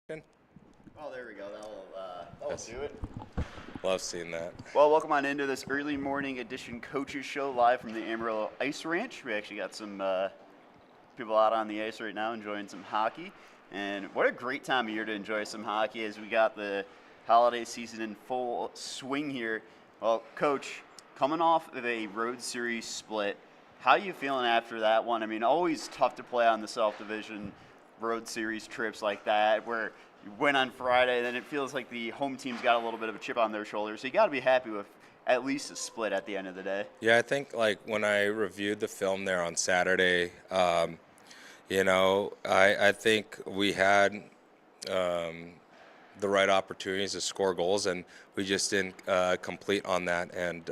Oh, there we go. That'll do it. Love seeing that. Well, welcome on into this early morning edition coaches show live from the Amarillo Ice Ranch. We actually got some people out on the ice right now enjoying some hockey. And what a great time of year to enjoy some hockey as we got the holiday season in full swing here. Well, Coach, coming off of a road series split, how you feeling after that one? I mean, always tough to play on the South Division road series trips like that where you win on Friday, then it feels like the home team's got a little bit of a chip on their shoulder. So you got to be happy with at least a split at the end of the day. Yeah, I think like when I reviewed the film there on Saturday, I think we had the right opportunities to score goals, and we just didn't complete on that. And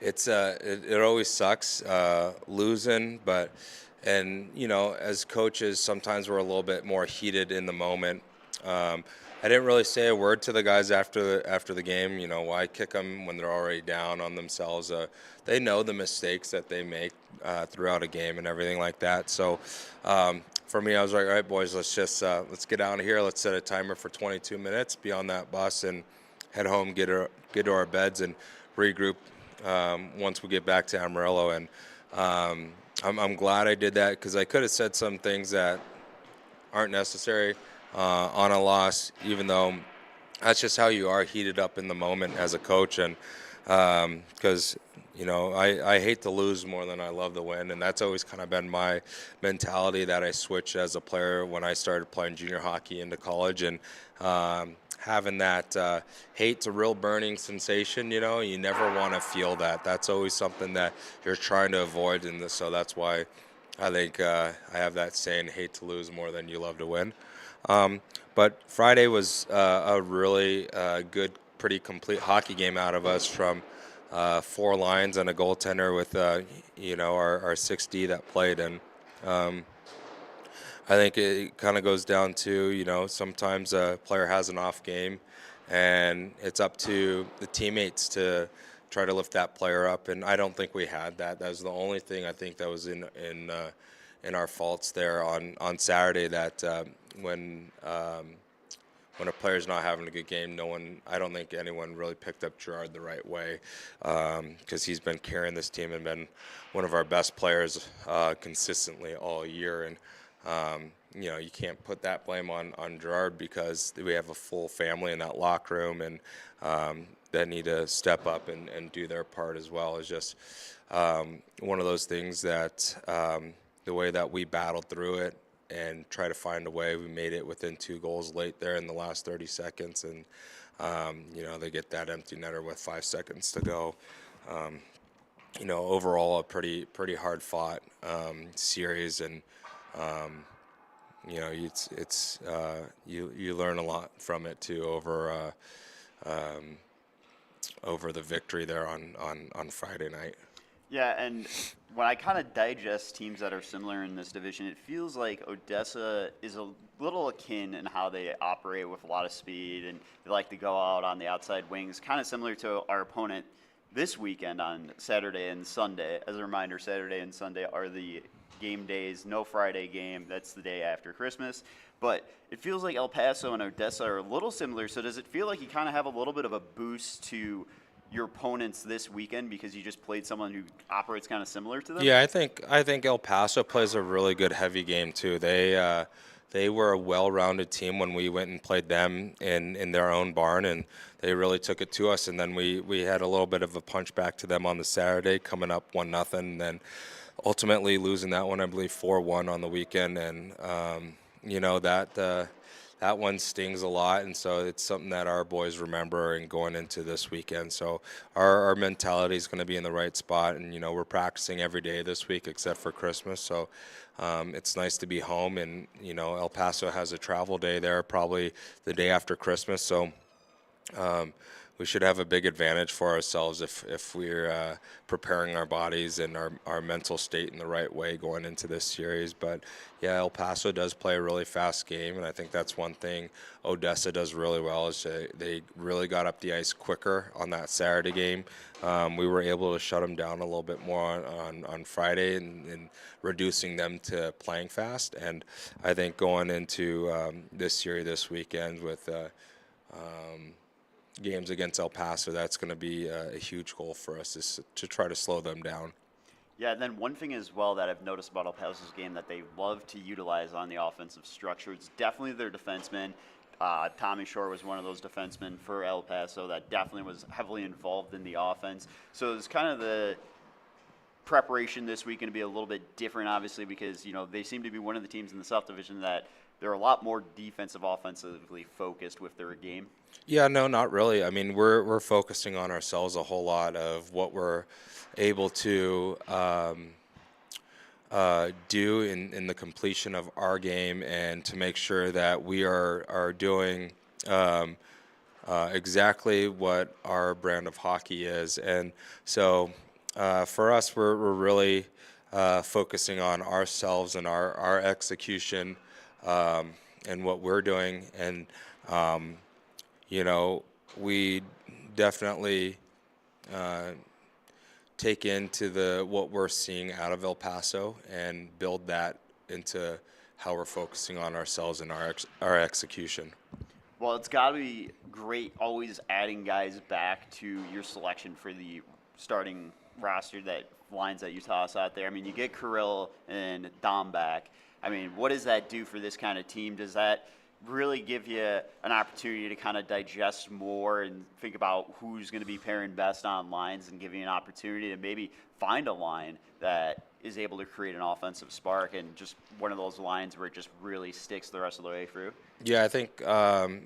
it always sucks losing, but as coaches, sometimes we're a little bit more heated in the moment. I didn't really say a word to the guys after the game. Why kick them when they're already down on themselves? They know the mistakes that they make throughout a game and everything like that. So for me, I was like, all right, boys, let's get out of here. Let's set a timer for 22 minutes, be on that bus, and head home, get to our beds, and regroup once we get back to Amarillo. And I'm glad I did that because I could have said some things that aren't necessary on a loss, even though that's just how you are, heated up in the moment as a coach. And because I hate to lose more than I love to win, and that's always kind of been my mentality that I switched as a player when I started playing junior hockey into college. And having that hate to real burning sensation, you never want to feel that. That's always something that you're trying to avoid in this. So that's why I think I have that saying, hate to lose more than you love to win. But Friday was a really good, pretty complete hockey game out of us from 4 lines and a goaltender with, our 6D that played. And I think it kind of goes down to, sometimes a player has an off game, and it's up to the teammates to try to lift that player up. And I don't think we had that. That was the only thing I think that was in our faults there on Saturday. That when a player's not having a good game, I don't think anyone really picked up Gerard the right way, because he's been carrying this team and been one of our best players consistently all year. And you can't put that blame on Gerard because we have a full family in that locker room, and that need to step up and do their part as well. Is just one of those things that the way that we battled through it and try to find a way. We made it within 2 goals late there in the last 30 seconds, and they get that empty netter with 5 seconds to go. Overall a pretty hard fought series, and you learn a lot from it too over the victory there on Friday night. Yeah, and when I kind of digest teams that are similar in this division, it feels like Odessa is a little akin in how they operate with a lot of speed, and they like to go out on the outside wings, kind of similar to our opponent this weekend on Saturday and Sunday. As a reminder, Saturday and Sunday are the game days, no Friday game. That's the day after Christmas. But it feels like El Paso and Odessa are a little similar. So does it feel like you kind of have a little bit of a boost to your opponents this weekend because you just played someone who operates kind of similar to them? Yeah, I think El Paso plays a really good heavy game too. They were a well-rounded team when we went and played them in their own barn, and they really took it to us. And then we had a little bit of a punch back to them on the Saturday, coming up 1-0, and then ultimately losing that one, I believe 4-1 on the weekend. And that one stings a lot, and so it's something that our boys remember and going into this weekend. So our mentality is going to be in the right spot, and we're practicing every day this week except for Christmas. So it's nice to be home, and El Paso has a travel day there, probably the day after Christmas. So we should have a big advantage for ourselves if we're preparing our bodies and our mental state in the right way going into this series. But yeah, El Paso does play a really fast game, and I think that's one thing Odessa does really well is they really got up the ice quicker on that Saturday game. We were able to shut them down a little bit more on Friday and reducing them to playing fast. And I think going into this series this weekend with games against El Paso, that's going to be a huge goal for us is to try to slow them down. Yeah, and then one thing as well that I've noticed about El Paso's game that they love to utilize on the offensive structure, it's definitely their defensemen. Tommy Shore was one of those defensemen for El Paso that definitely was heavily involved in the offense. So it's kind of the preparation this week going to be a little bit different, obviously, because they seem to be one of the teams in the South Division that they're a lot more offensively focused with their game. Yeah, no, not really. I mean, we're focusing on ourselves a whole lot of what we're able to do in the completion of our game, and to make sure that we are doing exactly what our brand of hockey is. And so for us, we're really focusing on ourselves and our execution and what we're doing. And we definitely take into what we're seeing out of El Paso and build that into how we're focusing on ourselves and our execution. Well, it's got to be great always adding guys back to your selection for the starting roster that lines that you toss out there. I mean, you get Kirill and Dom back. I mean, what does that do for this kind of team? Does that really give you an opportunity to kind of digest more and think about who's going to be pairing best on lines, and give you an opportunity to maybe find a line that is able to create an offensive spark and just one of those lines where it just really sticks the rest of the way through? Yeah, I think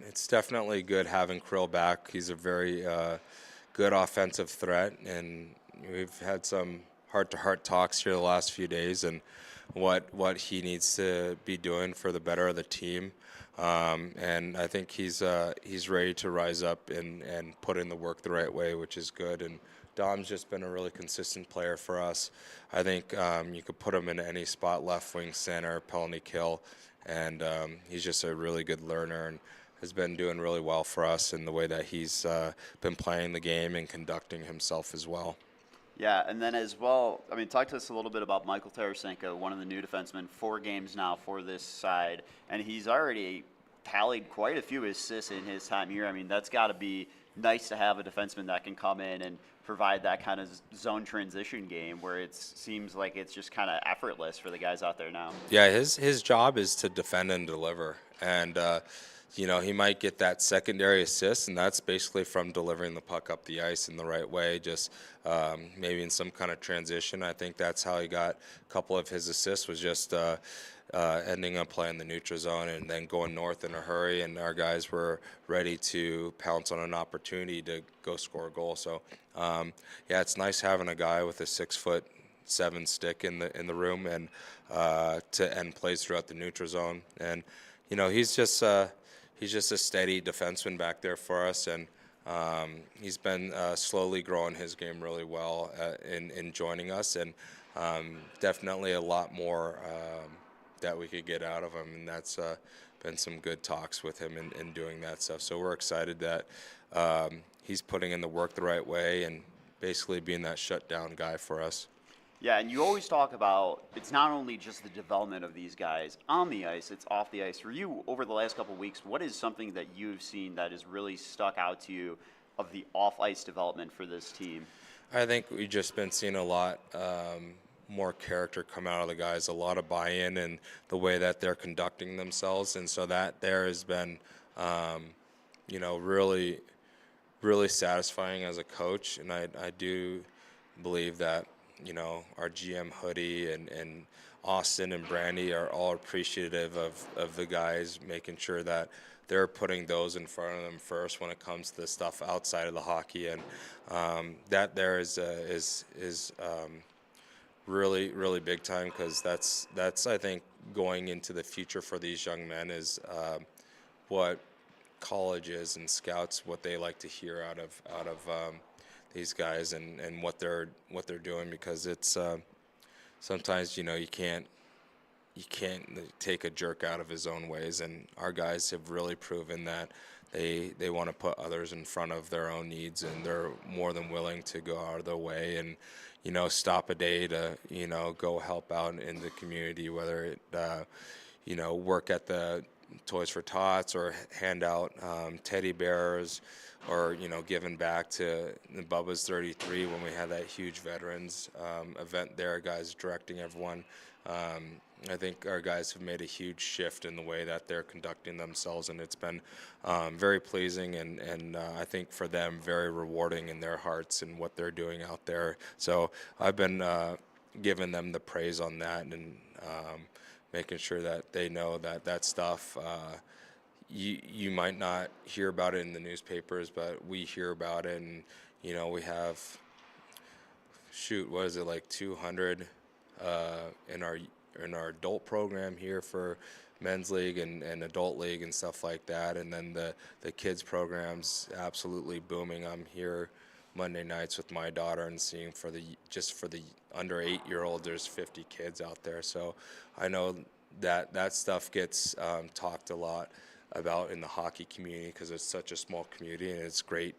it's definitely good having Krill back. He's a very good offensive threat, and we've had some heart-to-heart talks here the last few days and what he needs to be doing for the better of the team. And I think he's ready to rise up and put in the work the right way, which is good. And Dom's just been a really consistent player for us. I think you could put him in any spot, left wing, center, penalty kill, and he's just a really good learner and has been doing really well for us in the way that he's been playing the game and conducting himself as well. Yeah, and then as well, I mean, talk to us a little bit about Michael Tarasenko, one of the new defensemen, 4 games now for this side, and he's already tallied quite a few assists in his time here. I mean, that's got to be nice to have a defenseman that can come in and provide that kind of zone transition game where it seems like it's just kind of effortless for the guys out there now. Yeah, his job is to defend and deliver, and he might get that secondary assist, and that's basically from delivering the puck up the ice in the right way, just maybe in some kind of transition. I think that's how he got a couple of his assists, was just ending up playing the neutral zone and then going north in a hurry, and our guys were ready to pounce on an opportunity to go score a goal. So, yeah, it's nice having a guy with a 6'7" stick in the room and to end plays throughout the neutral zone. And he's just a steady defenseman back there for us, and he's been slowly growing his game really well in joining us, and definitely a lot more that we could get out of him, and that's been some good talks with him in doing that stuff. So we're excited that he's putting in the work the right way and basically being that shutdown guy for us. Yeah, and you always talk about it's not only just the development of these guys on the ice, it's off the ice. For you, over the last couple of weeks, what is something that you've seen that has really stuck out to you of the off-ice development for this team? I think we've just been seeing a lot more character come out of the guys, a lot of buy-in and the way that they're conducting themselves, and so that there has been, really, really satisfying as a coach, and I do believe that our GM Hoodie and Austin and Brandy are all appreciative of the guys, making sure that they're putting those in front of them first when it comes to the stuff outside of the hockey, and that there is really, really big time, because that's I think going into the future for these young men is what colleges and scouts what they like to hear out of these guys and what they're doing, because it's sometimes you can't take a jerk out of his own ways, and our guys have really proven that they want to put others in front of their own needs, and they're more than willing to go out of their way and stop a day to go help out in the community, whether it work at the Toys for Tots or hand out teddy bears, or giving back to the Bubba's 33 when we had that huge veterans event there, guys directing everyone. I think our guys have made a huge shift in the way that they're conducting themselves, and it's been very pleasing and I think for them very rewarding in their hearts and what they're doing out there. So I've been giving them the praise on that, and making sure that they know that stuff, you might not hear about it in the newspapers, but we hear about it, and we have, what is it, like 200 in our adult program here for men's league and adult league and stuff like that, and then the kids program's absolutely booming. I'm here Monday nights with my daughter and seeing for the under 8-year-old, there's 50 kids out there. So I know that stuff gets talked a lot about in the hockey community, because it's such a small community, and it's great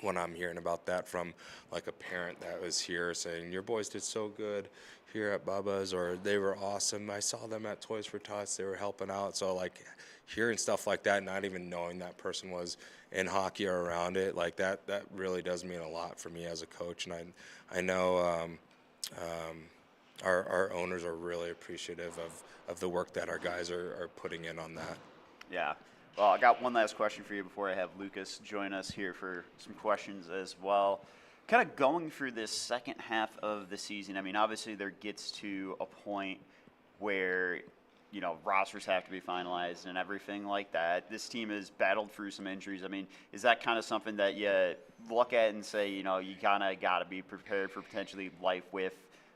when I'm hearing about that from like a parent that was here saying, your boys did so good here at Bubba's, or they were awesome, I saw them at Toys for Tots, they were helping out. So like hearing stuff like that, not even knowing that person was in hockey or around it, like that really does mean a lot for me as a coach. And I know our owners are really appreciative of the work that our guys are putting in on that. Yeah. Well, I got one last question for you before I have Lucas join us here for some questions as well. Kind of going through this second half of the season, I mean, obviously there gets to a point where, rosters have to be finalized and everything like that. This team has battled through some injuries. I mean, is that kind of something that you look at and say, you kind of got to be prepared for potentially life with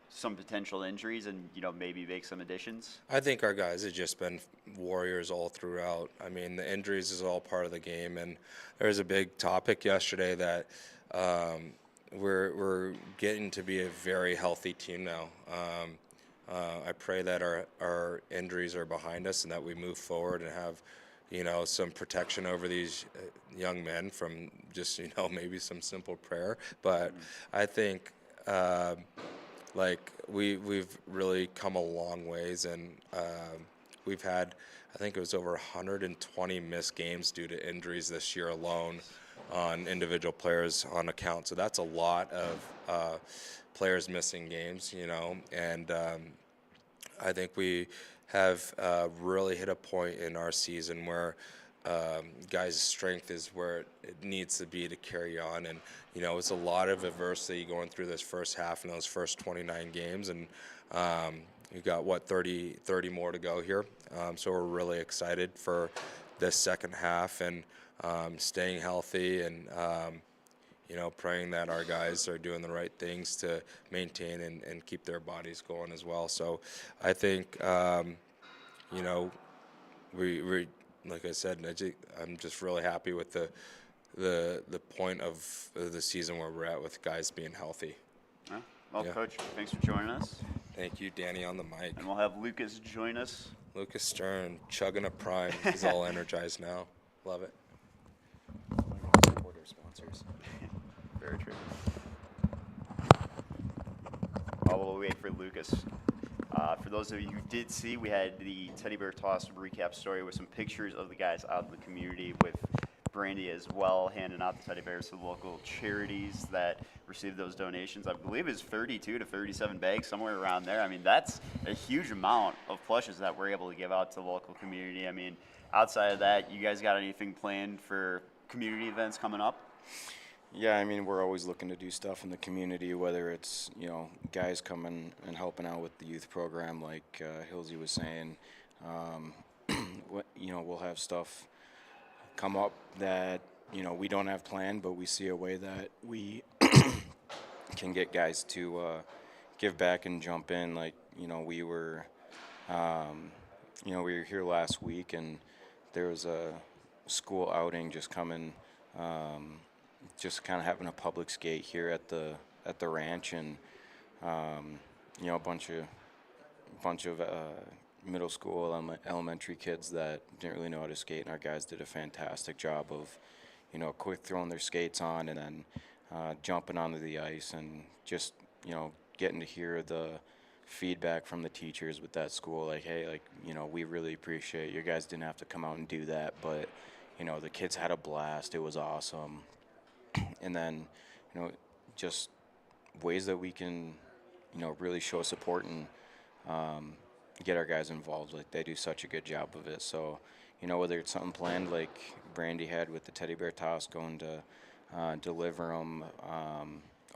some potential injuries and, maybe make some additions? I think our guys have just been warriors all throughout. I mean, the injuries is all part of the game, and there was a big topic yesterday that we're getting to be a very healthy team now. I pray that our injuries are behind us and that we move forward and have, some protection over these young men from just, maybe some simple prayer. But I think we've really come a long ways, and we've had, I think it was over 120 missed games due to injuries this year alone on individual players on account. So that's a lot of players missing games, and I think we have really hit a point in our season where guys' strength is where it needs to be to carry on. And, it's a lot of adversity going through this first half and those first 29 games. And you got, 30 more to go here. So we're really excited for this second half and staying healthy and, praying that our guys are doing the right things to maintain and keep their bodies going as well. So I think, we like I said, I'm just really happy with the point of the season where we're at with guys being healthy. Well, yeah. Coach, thanks for joining us. Thank you, Danny, on the mic. And we'll have Lucas join us. Lucas Stern, chugging a prime. He's all energized now. Love it. Order sponsors. Very true. While we'll wait for Lucas. For those of you who did see, we had the Teddy Bear Toss recap story with some pictures of the guys out in the community, with Brandy as well, handing out the teddy bears to the local charities that received those donations. I believe it's 32 to 37 bags, somewhere around there. I mean, that's a huge amount of plushes that we're able to give out to the local community. I mean, outside of that, you guys got anything planned for community events coming up? Yeah, I mean, we're always looking to do stuff in the community, whether it's, guys coming and helping out with the youth program, like Hilsey was saying. We'll have stuff come up that, we don't have planned, but we see a way that we can get guys to give back and jump in. Like, we were here last week, and there was a school outing, just coming, just kind of having a public skate here at the ranch, and you know, a bunch of middle school, elementary kids that didn't really know how to skate, and our guys did a fantastic job of, you know, quick throwing their skates on and then jumping onto the ice, and just, you know, getting to hear the feedback from the teachers with that school, like, hey, like, you know, we really appreciate you guys didn't have to come out and do that, but, you know, the kids had a blast. It was awesome. And then, you know, just ways that we can, you know, really show support and get our guys involved. Like, they do such a good job of it. So, you know, whether it's something planned like Brandy had with the teddy bear toss, going to deliver them,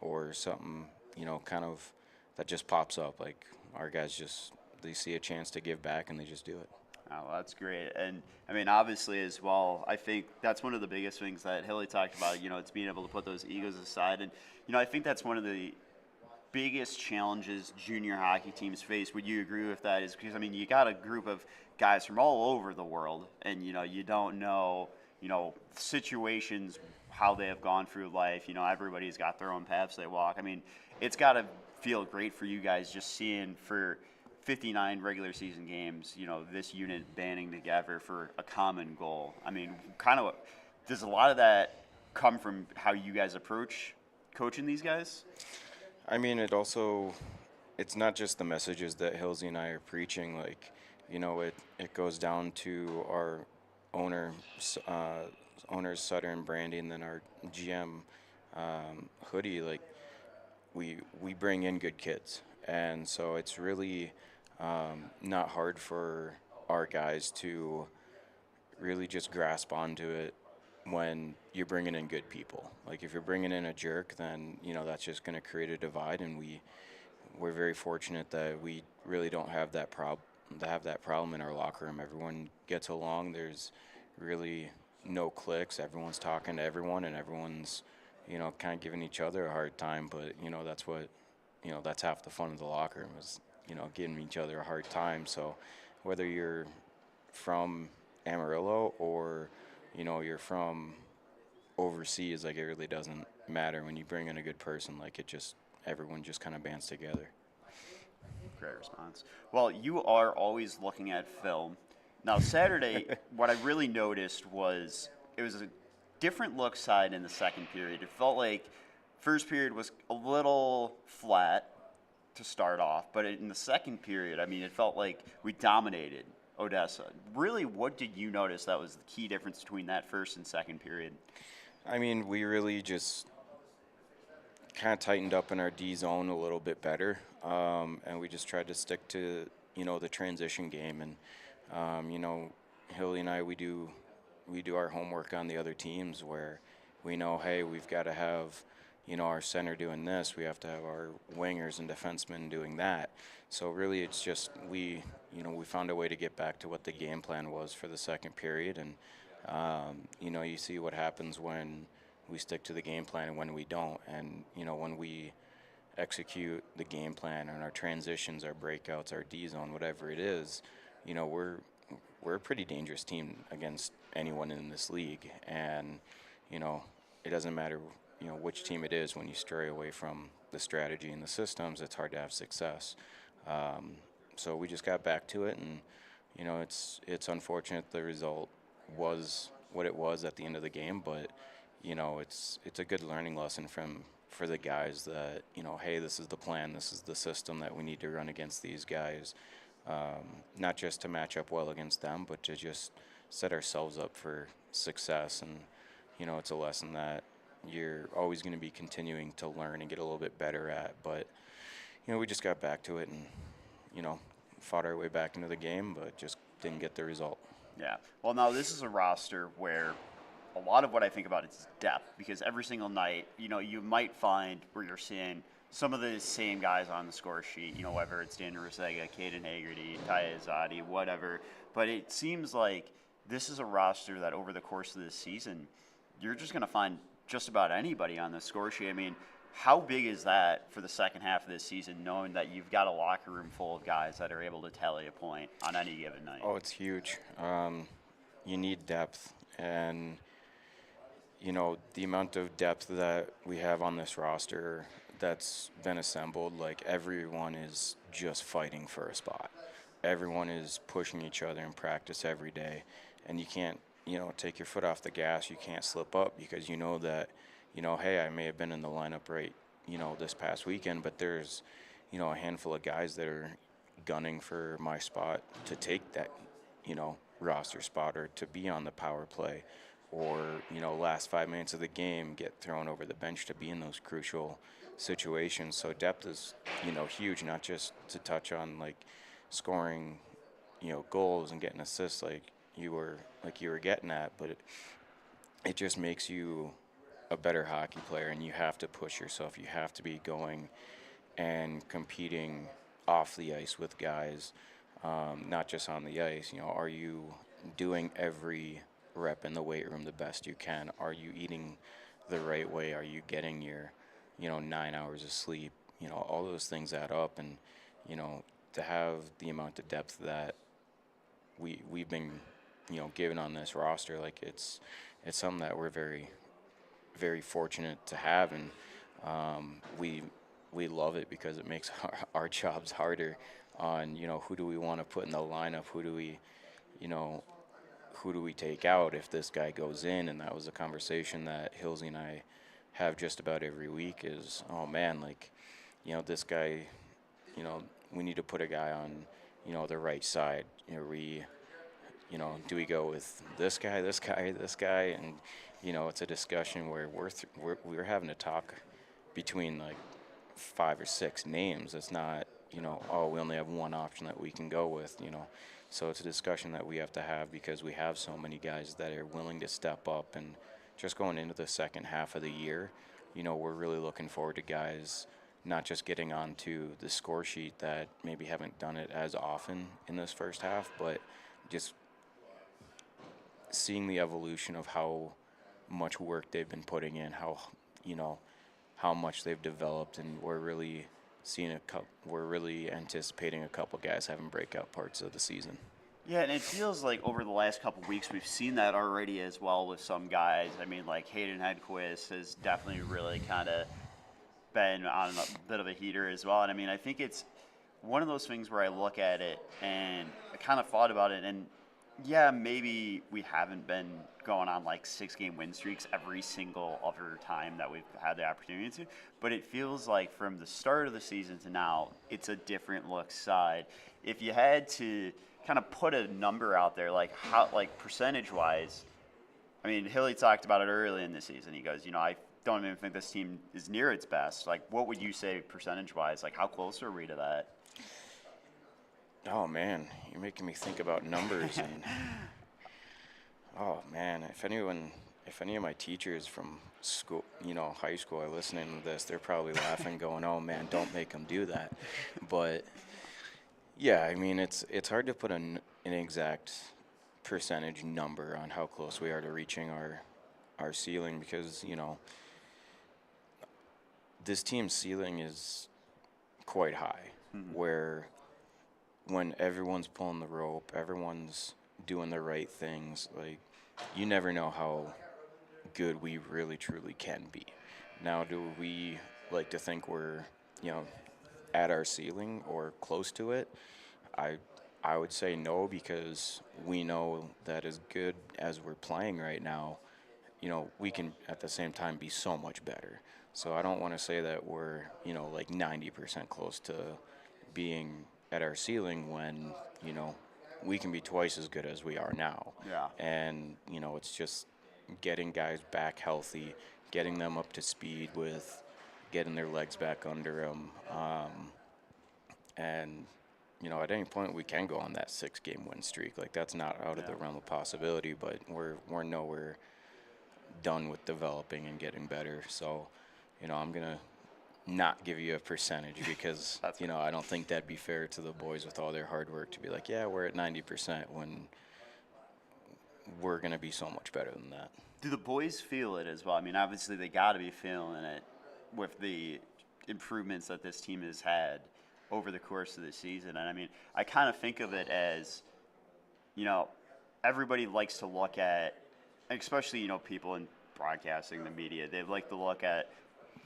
or something, you know, kind of that just pops up. Like, our guys just, they see a chance to give back and they just do it. Oh, well, that's great. And I mean, obviously, as well, I think that's one of the biggest things that Hilly talked about. You know, it's being able to put those egos aside. And, you know, I think that's one of the biggest challenges junior hockey teams face. Would you agree with that? Is because, I mean, you got a group of guys from all over the world, and, you know, you don't know, you know, situations, how they have gone through life. You know, everybody's got their own paths they walk. I mean, it's got to feel great for you guys just seeing for 59 regular season games, you know, this unit banding together for a common goal. I mean, kind of, does a lot of that come from how you guys approach coaching these guys? I mean, it's not just the messages that Hilsey and I are preaching. Like, you know, it goes down to our owners, Sutter and Brandy, and then our GM, Hoodie. Like, we bring in good kids, and so it's really not hard for our guys to really just grasp onto it when you're bringing in good people. Like, if you're bringing in a jerk, then, you know, that's just going to create a divide, and we're very fortunate that we really don't have that problem in our locker room. Everyone gets along. There's really no cliques. Everyone's talking to everyone, and everyone's, you know, kind of giving each other a hard time. But, you know, that's half the fun of the locker room, is, you know, giving each other a hard time. So whether you're from Amarillo or, you know, you're from overseas, like, it really doesn't matter. When you bring in a good person, like, everyone just kind of bands together. Great response. Well, you are always looking at film. Now, Saturday, what I really noticed was it was a different look side in the second period. It felt like first period was a little flat to start off, but in the second period, I mean, it felt like we dominated Odessa. Really, what did you notice that was the key difference between that first and second period? I mean, we really just kind of tightened up in our D zone a little bit better, and we just tried to stick to, you know, the transition game. And, you know, Hilly and I, we do our homework on the other teams, where we know, hey, we've got to have, you know, our center doing this. We have to have our wingers and defensemen doing that. So really, it's just we found a way to get back to what the game plan was for the second period. And, you know, you see what happens when we stick to the game plan and when we don't. And, you know, when we execute the game plan and our transitions, our breakouts, our D zone, whatever it is, you know, we're a pretty dangerous team against anyone in this league. And, you know, it doesn't matter, you know, which team it is. When you stray away from the strategy and the systems, it's hard to have success. So we just got back to it, and, you know, it's unfortunate the result was what it was at the end of the game, but, you know, it's a good learning lesson for the guys that, you know, hey, this is the plan, this is the system that we need to run against these guys, not just to match up well against them, but to just set ourselves up for success. And, you know, it's a lesson that you're always going to be continuing to learn and get a little bit better at. But, you know, we just got back to it and, you know, fought our way back into the game, but just didn't get the result. Yeah. Well, now this is a roster where a lot of what I think about is depth, because every single night, you know, you might find where you're seeing some of the same guys on the score sheet, you know, whether it's Daniel Rusega, Caden Hagerty, Ty Azadi, whatever. But it seems like this is a roster that over the course of this season, you're just going to find just about anybody on the score sheet. I mean, how big is that for the second half of this season, knowing that you've got a locker room full of guys that are able to tally a point on any given night? Oh, it's huge. You need depth, And the amount of depth that we have on this roster that's been assembled, like everyone is just fighting for a spot. Everyone is pushing each other in practice every day, and you can't, take your foot off the gas. You can't slip up because you know that, hey, I may have been in the lineup right, this past weekend, but there's, a handful of guys that are gunning for my spot to take that, roster spot or to be on the power play or last 5 minutes of the game get thrown over the bench to be in those crucial situations. So depth is huge, not just to touch on like scoring goals and getting assists you were getting at, but it just makes you a better hockey player, and you have to push yourself. You have to be going and competing off the ice with guys, not just on the ice. Are you doing every rep in the weight room the best you can? Are you eating the right way? Are you getting your 9 hours of sleep? All those things add up, and to have the amount of depth that we've been given on this roster, like it's something that we're very, very fortunate to have, and we love it because it makes our jobs harder on who do we want to put in the lineup, who do we take out if this guy goes in. And that was a conversation that Hilsey and I have just about every week is, oh man, like, this guy, we need to put a guy on, the right side. Do we go with this guy, this guy, this guy? And, it's a discussion where we're having to talk between like 5 or 6 names. It's not, oh, we only have one option that we can go with, So it's a discussion that we have to have because we have so many guys that are willing to step up. And just going into the second half of the year, we're really looking forward to guys not just getting onto the score sheet that maybe haven't done it as often in this first half, but just seeing the evolution of how much work they've been putting in, how much they've developed, and we're really anticipating a couple guys having breakout parts of the season. Yeah, and it feels like over the last couple of weeks we've seen that already as well with some guys. I mean, like Hayden Hedquist has definitely really kind of been on a bit of a heater as well. And I mean, I think it's one of those things where I look at it and I kind of thought about it, and yeah, maybe we haven't been going on like 6-game win streaks every single other time that we've had the opportunity to, but it feels like from the start of the season to now, it's a different look side. If you had to kind of put a number out there, like how, like percentage-wise, I mean, Hilly talked about it early in the season. He goes, I don't even think this team is near its best. Like, what would you say percentage-wise? Like, how close are we to that? Oh man, you're making me think about numbers and oh man, if any of my teachers from school, high school are listening to this, they're probably laughing going, "Oh man, don't make them do that." But yeah, I mean, it's hard to put an exact percentage number on how close we are to reaching our ceiling because, this team's ceiling is quite high, where when everyone's pulling the rope, everyone's doing the right things, like, you never know how good we really truly can be. Now, do we like to think we're, at our ceiling or close to it? I would say no, because we know that as good as we're playing right now, we can at the same time be so much better. So I don't want to say that we're, like 90% close to being at our ceiling when, we can be twice as good as we are now. Yeah. And, it's just getting guys back healthy, getting them up to speed with getting their legs back under them. And, at any point we can go on that 6-game win streak. Like, that's not out of the realm of possibility, but we're nowhere done with developing and getting better. So, I'm going to not give you a percentage because, I don't think that'd be fair to the boys with all their hard work to be like, yeah, we're at 90% when we're going to be so much better than that. Do the boys feel it as well? I mean, obviously they got to be feeling it with the improvements that this team has had over the course of the season. And I mean, I kind of think of it as, everybody likes to look at especially, people in broadcasting, the media, they like to look at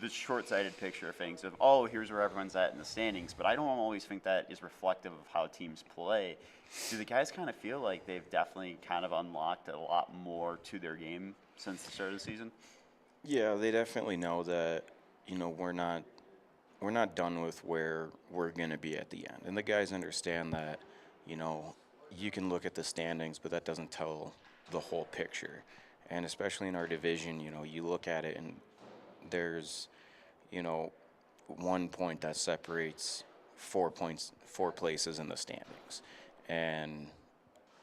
the short-sighted picture of things of, oh, here's where everyone's at in the standings, but I don't always think that is reflective of how teams play. Do the guys kind of feel like they've definitely kind of unlocked a lot more to their game since the start of the season? Yeah, they definitely know that, we're not done with where we're going to be at the end. And the guys understand that, you can look at the standings, but that doesn't tell the whole picture. And especially in our division, you look at it and there's, 1 point that separates 4 places in the standings. And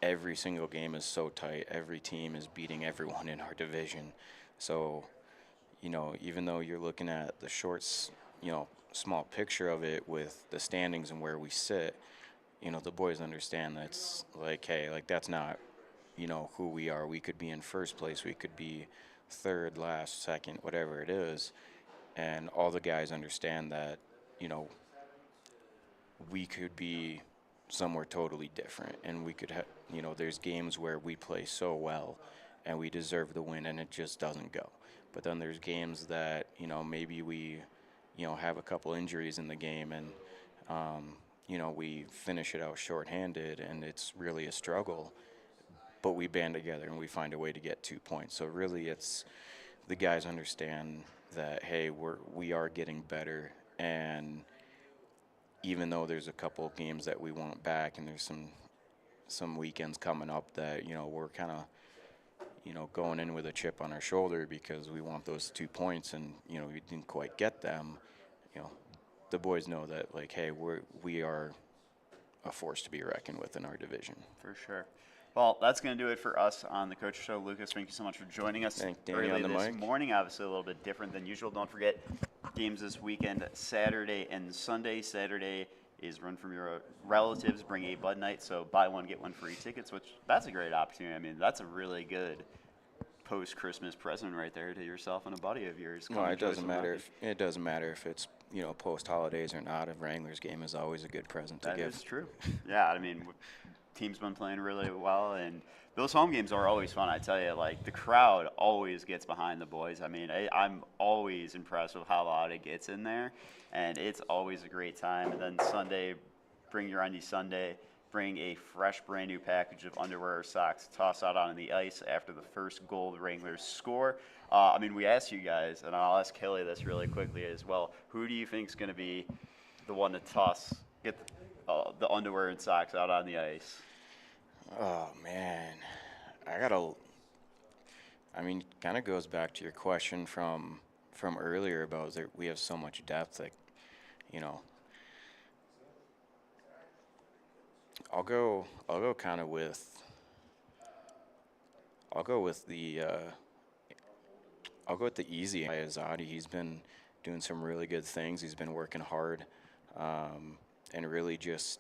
every single game is so tight. Every team is beating everyone in our division. So, even though you're looking at the shorts, small picture of it with the standings and where we sit, the boys understand that's like, hey, like that's not, who we are. We could be in first place. We could be third, last, second, whatever it is. And all the guys understand that, we could be somewhere totally different. And we could there's games where we play so well and we deserve the win and it just doesn't go. But then there's games that, maybe we, have a couple injuries in the game and, we finish it out shorthanded and it's really a struggle. But we band together and we find a way to get 2 points. So really it's the guys understand that, hey, we are getting better. And even though there's a couple games that we want back and there's some weekends coming up that, we're kind of, going in with a chip on our shoulder because we want those 2 points and, we didn't quite get them, the boys know that, like, hey, we are a force to be reckoned with in our division. For sure. Well, that's going to do it for us on the Coach Show. Lucas, thank you so much for joining us Thank Danny early on the this mic. morning. Obviously, a little bit different than usual. Don't forget, games this weekend, Saturday and Sunday. Saturday is Run From Your Relatives, Bring a Bud Night, so buy one, get one free tickets, which that's a great opportunity. I mean, that's a really good post-Christmas present right there to yourself and a buddy of yours. No, it doesn't matter if it's post holidays or not. A Wranglers game is always a good present to give. That is true. Yeah, I mean, team's been playing really well, and those home games are always fun. I tell you, like the crowd always gets behind the boys. I mean, I'm always impressed with how loud it gets in there, and it's always a great time. And then Sunday, bring your undies Sunday. Bring a fresh, brand new package of underwear or socks to toss out on the ice after the first goal the Wranglers score. I mean, we asked you guys, and I'll ask Hilly this really quickly as well. Who do you think is going to be the one to get the underwear and socks out on the ice? Oh man, kind of goes back to your question from earlier about that we have so much depth. Like, I'll go with the easy Azadi. He's been doing some really good things. He's been working hard, and really just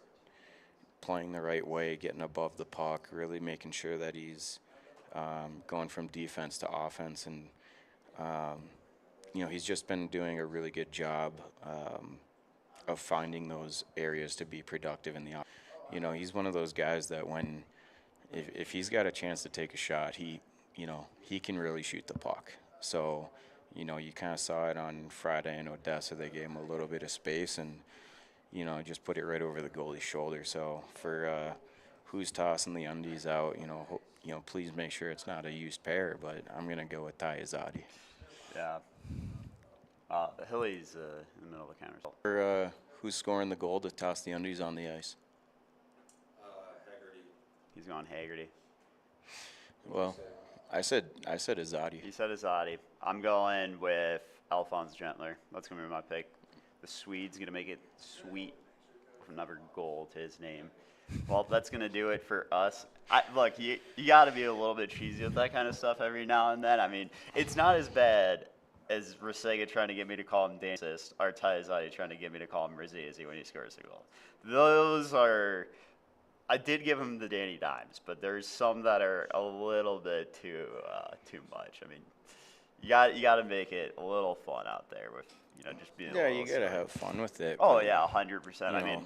playing the right way, getting above the puck, really making sure that he's going from defense to offense, and he's just been doing a really good job of finding those areas to be productive in the offense. He's one of those guys that if he's got a chance to take a shot, he can really shoot the puck. So, you kind of saw it on Friday in Odessa. They gave him a little bit of space and, just put it right over the goalie's shoulder. So for who's tossing the undies out, please make sure it's not a used pair, but I'm going to go with Ty Azadi. Yeah. Hilly's in the middle of the counter. For who's scoring the goal to toss the undies on the ice? Haggerty. He's going Haggerty. Well, I said Azadi. He said Azadi. I'm going with Alphonse Gentler. That's going to be my pick. The Swede's going to make it sweet with another goal to his name. Well, that's going to do it for us. Look, you got to be a little bit cheesy with that kind of stuff every now and then. I mean, it's not as bad as Rasega trying to get me to call him Dan Assist, or Ty Azadi trying to get me to call him Rizzi when he scores a goal. Those are... I did give him the Danny Dimes, but there's some that are a little bit too much. I mean, you got to make it a little fun out there with just being. Yeah, you got to have fun with it. Oh yeah, 100%. I mean,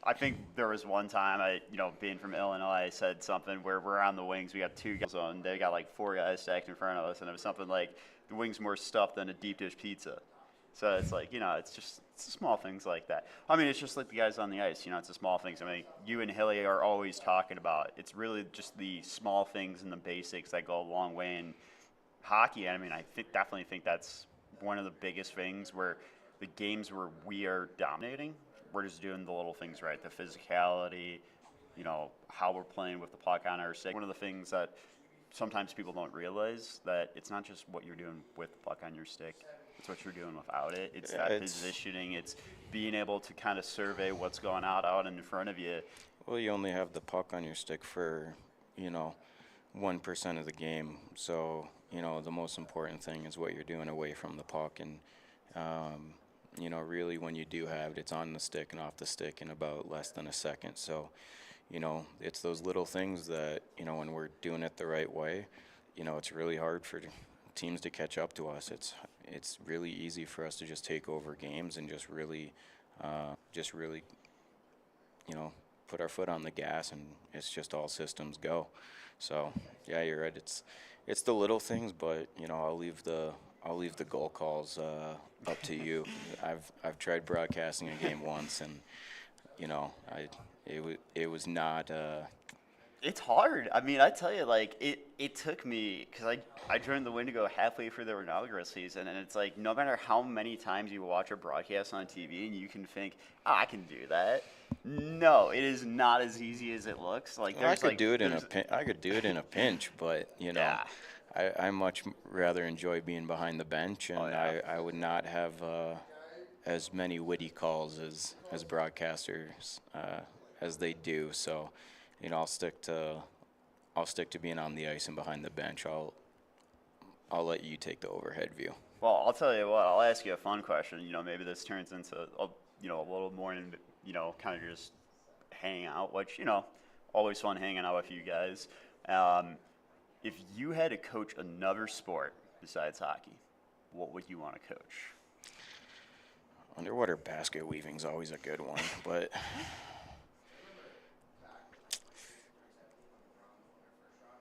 I think there was one time being from Illinois, I said something where we're on the wings. We got 2 guys on. They got like 4 guys stacked in front of us, and it was something like the wings more stuffed than a deep dish pizza. So it's like, it's the small things like that. I mean, it's just like the guys on the ice. It's the small things. I mean, you and Hilly are always talking about. It's really just the small things and the basics that go a long way in hockey. I mean, definitely think that's one of the biggest things where the games where we are dominating, we're just doing the little things right. The physicality, how we're playing with the puck on our stick. One of the things that sometimes people don't realize that it's not just what you're doing with the puck on your stick. It's what you're doing without it. It's that positioning. It's being able to kind of survey what's going out in front of you. Well, you only have the puck on your stick for, 1% of the game. So, the most important thing is what you're doing away from the puck. And, really when you do have it, it's on the stick and off the stick in about less than a second. So, it's those little things that, when we're doing it the right way, it's really hard for teams to catch up to us. It's really easy for us to just take over games and just really, put our foot on the gas, and it's just all systems go. So yeah, you're right. It's the little things, but I'll leave the goal calls up to you. I've tried broadcasting a game once, and it was not. It's hard. I mean, I tell you, like, it took me, because I joined the Wendigo halfway through their inaugural season, and it's like, no matter how many times you watch a broadcast on TV and you can think, I can do that. No, it is not as easy as it looks. Like, I could do it in a pinch, but, Yeah. I much rather enjoy being behind the bench, and yeah. I would not have as many witty calls as broadcasters as they do. So, I'll stick to being on the ice and behind the bench. I'll let you take the overhead view. Well, I'll tell you what. I'll ask you a fun question. Maybe this turns into a little more, kind of just hanging out, which always fun hanging out with you guys. If you had to coach another sport besides hockey, what would you want to coach? Underwater basket weaving is always a good one, but.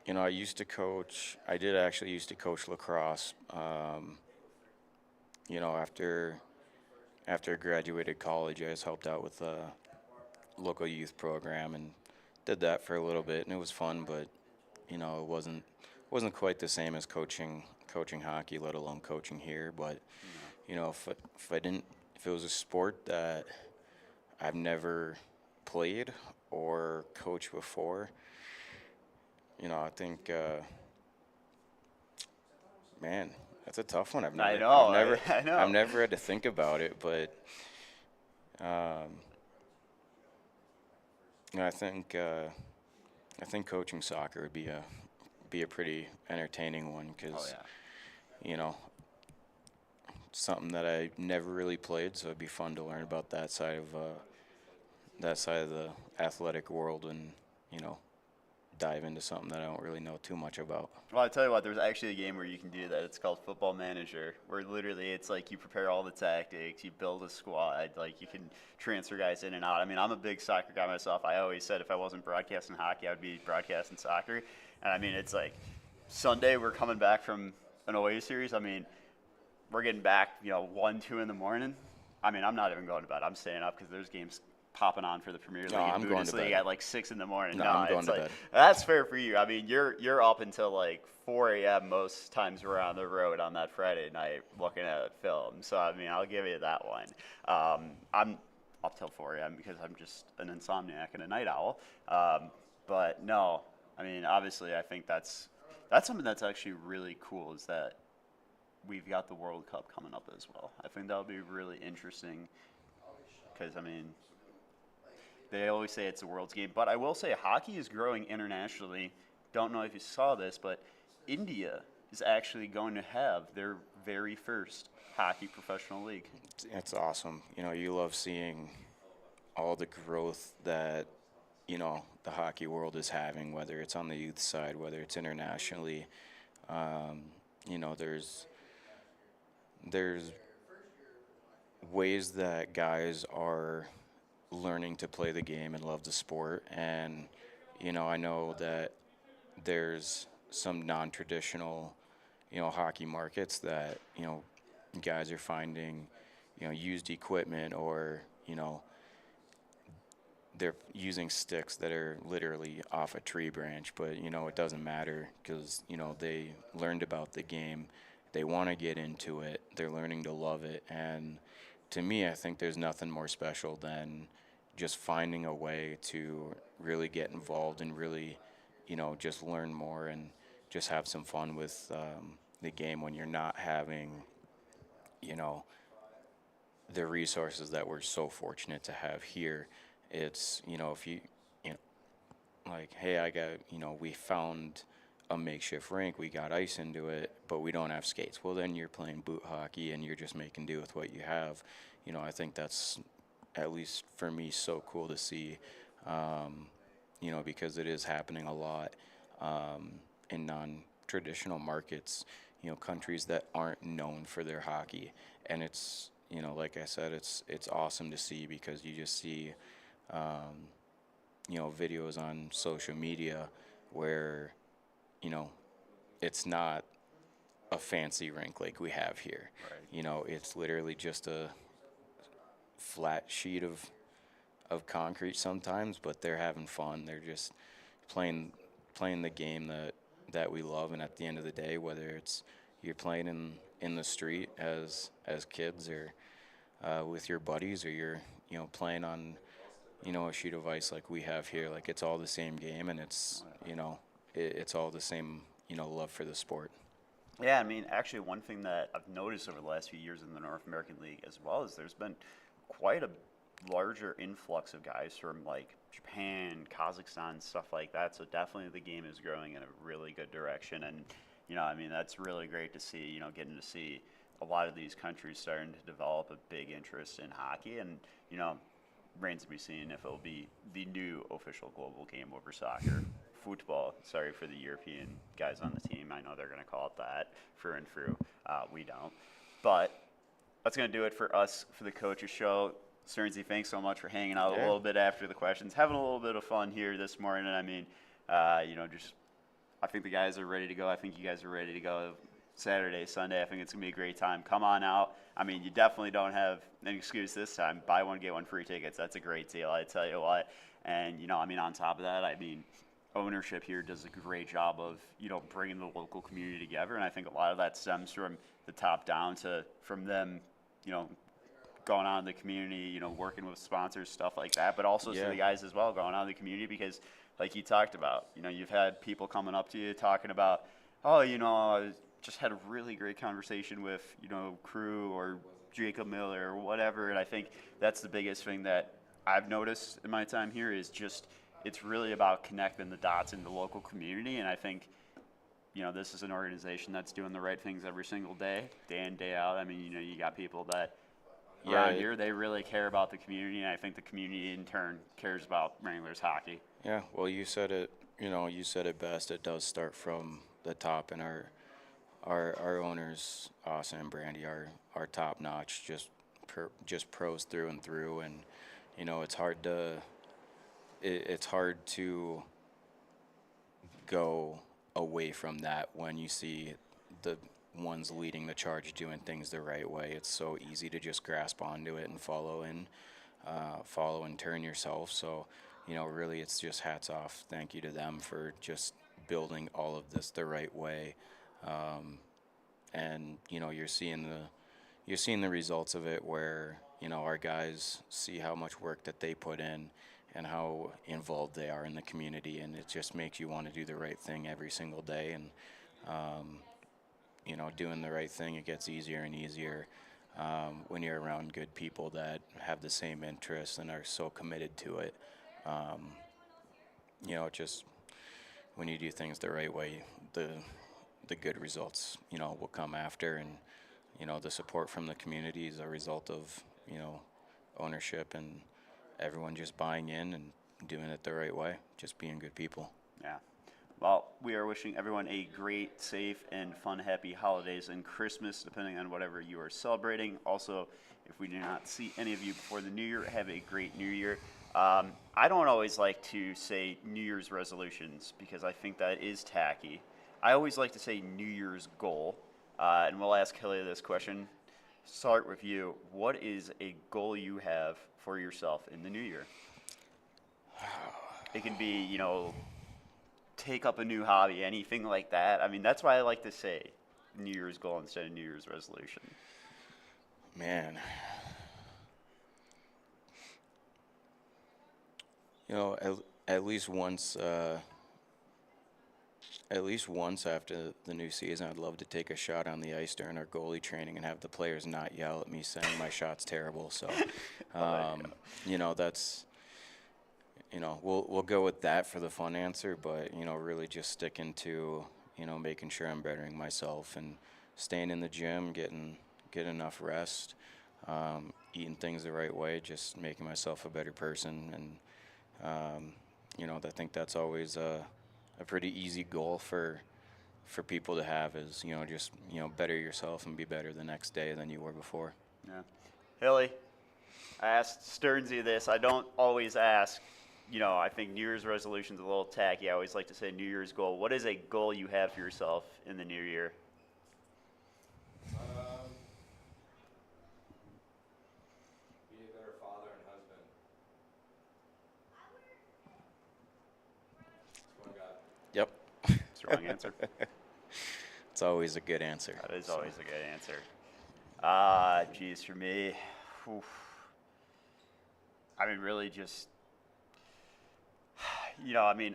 I did actually used to coach lacrosse. After I graduated college, I just helped out with a local youth program and did that for a little bit, and it was fun, but, it wasn't quite the same as coaching hockey, let alone coaching here. But, if it was a sport that I've never played or coached before, I think, man, that's a tough one. I know. I've never had to think about it, but I think coaching soccer would be a pretty entertaining one because, something that I never really played, so it'd be fun to learn about that side of the athletic world and dive into something that I don't really know too much about. Well, I tell you what, there's actually a game where you can do that. It's called Football Manager, where literally it's like you prepare all the tactics, you build a squad, like you can transfer guys in and out. I mean, I'm a big soccer guy myself. I always said if I wasn't broadcasting hockey, I would be broadcasting soccer. And I mean, it's like Sunday we're coming back from an away series. I mean, we're getting back, 1, 2 in the morning. I mean, I'm not even going to bed. I'm staying up because there's games popping on for the Premier League and Bundesliga at like 6 in the morning. I'm going to bed. That's fair for you. I mean, you're up until like 4 a.m. most times we're on the road on that Friday night looking at film. So I mean, I'll give you that one. I'm up till 4 a.m. because I'm just an insomniac and a night owl. But no, I mean, obviously, I think that's something that's actually really cool is that we've got the World Cup coming up as well. I think that'll be really interesting because I mean. They always say it's a world's game, but I will say hockey is growing internationally. Don't know if you saw this, but India is actually going to have their very first hockey professional league. It's awesome. You love seeing all the growth that, the hockey world is having, whether it's on the youth side, whether it's internationally. There's ways that guys are learning to play the game and love the sport. And, I know that there's some non-traditional, hockey markets that, guys are finding, used equipment or, they're using sticks that are literally off a tree branch, but it doesn't matter because they learned about the game, they want to get into it, they're learning to love it, and to me, I think there's nothing more special than just finding a way to really get involved and really, just learn more and just have some fun with the game when you're not having, you know, the resources that we're so fortunate to have here. It's, if you know, like, hey, we found a makeshift rink, we got ice into it, but we don't have skates. Well, then you're playing boot hockey and you're just making do with what you have. I think that's, at least for me, so cool to see, because it is happening a lot in non-traditional markets, countries that aren't known for their hockey. And it's, like I said, it's awesome to see because you just see, videos on social media where, it's not a fancy rink like we have here. Right. It's literally just a flat sheet of concrete sometimes, but they're having fun. They're just playing the game that we love. And at the end of the day, whether it's you're playing in the street as kids or with your buddies, or you're playing on a sheet of ice like we have here, like it's all the same game, and it's it's all the same love for the sport. Yeah, I mean, actually, one thing that I've noticed over the last few years in the North American League as well is there's been quite a larger influx of guys from like Japan, Kazakhstan, stuff like that. So definitely the game is growing in a really good direction, and I mean, that's really great to see. Getting to see a lot of these countries starting to develop a big interest in hockey, and remains to be seen if it'll be the new official global game over soccer. Football, sorry for the European guys on the team. I know they're going to call it that through and through. We don't. But that's going to do it for us for the Coaches Show. Cernsey, thanks so much for hanging out a little bit after the questions. Having a little bit of fun here this morning. I mean, just I think the guys are ready to go. I think you guys are ready to go Saturday, Sunday. I think it's going to be a great time. Come on out. I mean, you definitely don't have an excuse this time. Buy one, get one free tickets. That's a great deal, I tell you what. And, I mean, on top of that, I mean, ownership here does a great job of bringing the local community together, and I think a lot of that stems from the top down to from them going out in the community, working with sponsors, stuff like that, but also to the guys as well going out in the community, because like you talked about, you've had people coming up to you talking about, oh, I just had a really great conversation with Crew or Jacob Miller or whatever, and I think that's the biggest thing that I've noticed in my time here is just it's really about connecting the dots in the local community, and I think, this is an organization that's doing the right things every single day in, day out. I mean, you got people that around here, they really care about the community, and I think the community in turn cares about Wranglers hockey. Yeah, well, you said it. You said it best. It does start from the top, and our owners, Austin and Brandy, are top notch, just pros through and through, and it's hard to go away from that when you see the ones leading the charge doing things the right way. It's so easy to just grasp onto it and follow and turn yourself. So, really it's just hats off. Thank you to them for just building all of this the right way. And, you're seeing the results of it where, our guys see how much work that they put in and how involved they are in the community, and it just makes you want to do the right thing every single day. And doing the right thing, it gets easier and easier when you're around good people that have the same interests and are so committed to it. Just when you do things the right way, the good results will come after, and the support from the community is a result of ownership and everyone just buying in and doing it the right way, just being good people. Yeah. Well, we are wishing everyone a great, safe, and fun, happy holidays and Christmas, depending on whatever you are celebrating. Also, if we do not see any of you before the new year, have a great new year. I don't always like to say New Year's resolutions because I think that is tacky. I always like to say New Year's goal. And we'll ask Hilly this question. Start with you. What is a goal you have for yourself in the new year? It can be, take up a new hobby, anything like that. I mean, that's why I like to say New Year's goal instead of New Year's resolution. Man. At least once after the new season, I'd love to take a shot on the ice during our goalie training and have the players not yell at me saying my shot's terrible. So, that's, we'll go with that for the fun answer, but, really just sticking to, making sure I'm bettering myself and staying in the gym, getting enough rest, eating things the right way, just making myself a better person. And, I think that's always a pretty easy goal for people to have is, just, better yourself and be better the next day than you were before. Yeah. Hilly, I asked Stearnsy this. I don't always ask, I think New Year's resolution's a little tacky. I always like to say New Year's goal. What is a goal you have for yourself in the new year? Be a better father and husband. That's what I got. Yep. That's the wrong answer. It's always a good answer. That is always a good answer. Geez, for me, oof. I mean, really just,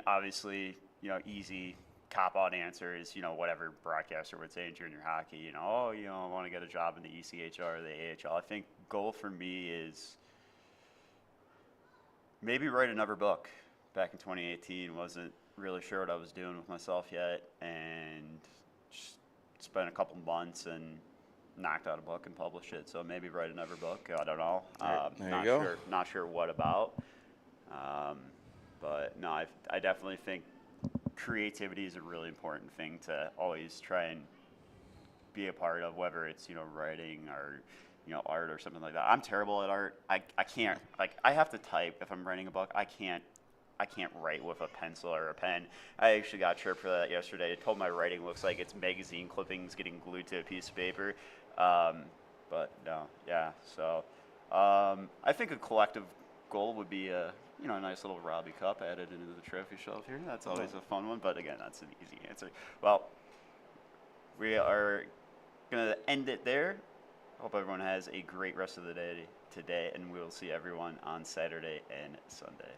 obviously, easy cop-out answer is, whatever broadcaster would say in junior hockey, I want to get a job in the ECHL or the AHL. I think goal for me is maybe write another book. Back in 2018, wasn't really sure what I was doing with myself yet, and just spent a couple months and knocked out a book and published it. So maybe write another book. I don't know. There you go. Not sure what about. But no, I definitely think creativity is a really important thing to always try and be a part of, whether it's writing or art or something like that. I'm terrible at art. I can't, I have to type if I'm writing a book. I can't write with a pencil or a pen. I actually got chirped for that yesterday. I told my writing looks like it's magazine clippings getting glued to a piece of paper. But no, yeah. So I think a collective goal would be a nice little Robbie Cup added into the trophy shelf here. That's always a fun one. But again, that's an easy answer. Well, we are gonna end it there. Hope everyone has a great rest of the day today, and we will see everyone on Saturday and Sunday.